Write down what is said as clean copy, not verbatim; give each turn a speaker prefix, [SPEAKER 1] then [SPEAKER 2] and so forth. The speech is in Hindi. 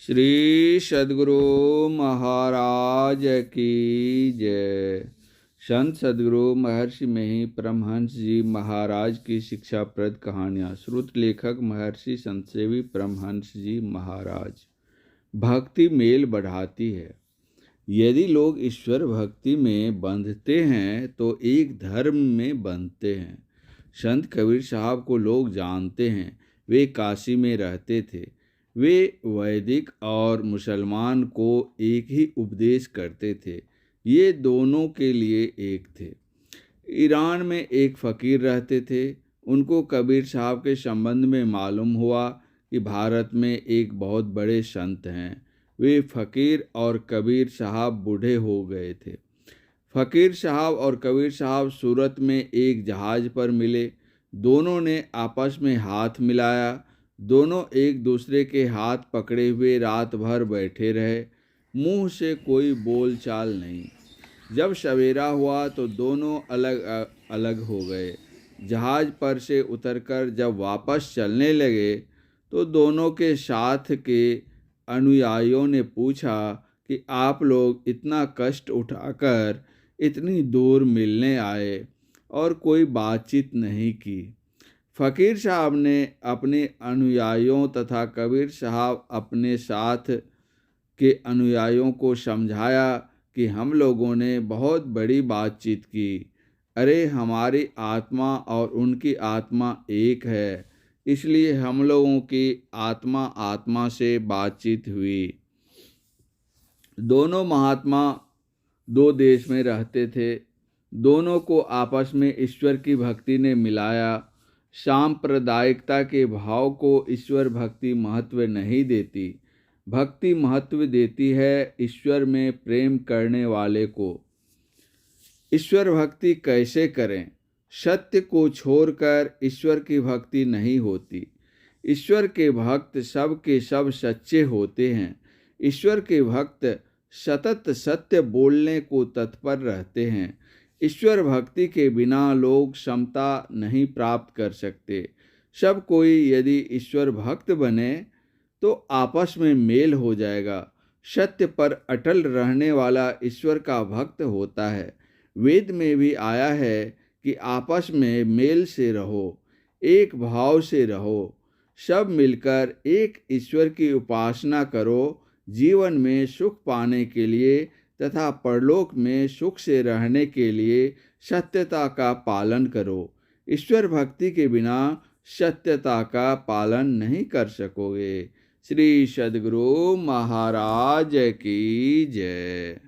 [SPEAKER 1] श्री सद्गुरु महाराज की जय। संत सद्गुरु महर्षि मही परमहंस जी महाराज की शिक्षाप्रद कहानियाँ। श्रुत लेखक महर्षि संतसेवी परमहंस जी महाराज। भक्ति मेल बढ़ाती है। यदि लोग ईश्वर भक्ति में बंधते हैं तो एक धर्म में बंधते हैं। संत कबीर साहब को लोग जानते हैं। वे काशी में रहते थे। वे वैदिक और मुसलमान को एक ही उपदेश करते थे। ये दोनों के लिए एक थे। ईरान में एक फ़कीर रहते थे। उनको कबीर साहब के संबंध में मालूम हुआ कि भारत में एक बहुत बड़े संत हैं। वे फ़कीर और कबीर साहब बूढ़े हो गए थे। फ़कीर साहब और कबीर साहब सूरत में एक जहाज़ पर मिले। दोनों ने आपस में हाथ मिलाया। दोनों एक दूसरे के हाथ पकड़े हुए रात भर बैठे रहे। मुंह से कोई बोलचाल नहीं। जब सवेरा हुआ तो दोनों अलग अलग हो गए। जहाज़ पर से उतरकर जब वापस चलने लगे तो दोनों के साथ के अनुयायियों ने पूछा कि आप लोग इतना कष्ट उठाकर इतनी दूर मिलने आए और कोई बातचीत नहीं की। फ़कीर साहब ने अपने अनुयायियों तथा कबीर साहब अपने साथ के अनुयायियों को समझाया कि हम लोगों ने बहुत बड़ी बातचीत की। अरे हमारी आत्मा और उनकी आत्मा एक है, इसलिए हम लोगों की आत्मा आत्मा से बातचीत हुई। दोनों महात्मा दो देश में रहते थे। दोनों को आपस में ईश्वर की भक्ति ने मिलाया। सांप्रदायिकता के भाव को ईश्वर भक्ति महत्व नहीं देती। भक्ति महत्व देती है ईश्वर में प्रेम करने वाले को। ईश्वर भक्ति कैसे करें? सत्य को छोड़कर ईश्वर की भक्ति नहीं होती। ईश्वर के भक्त सब के सब सच्चे होते हैं। ईश्वर के भक्त सतत सत्य बोलने को तत्पर रहते हैं। ईश्वर भक्ति के बिना लोग समता नहीं प्राप्त कर सकते। सब कोई यदि ईश्वर भक्त बने तो आपस में मेल हो जाएगा। सत्य पर अटल रहने वाला ईश्वर का भक्त होता है। वेद में भी आया है कि आपस में मेल से रहो, एक भाव से रहो, सब मिलकर एक ईश्वर की उपासना करो। जीवन में सुख पाने के लिए तथा परलोक में सुख से रहने के लिए सत्यता का पालन करो। ईश्वर भक्ति के बिना सत्यता का पालन नहीं कर सकोगे। श्री सद्गुरु महाराज की जय।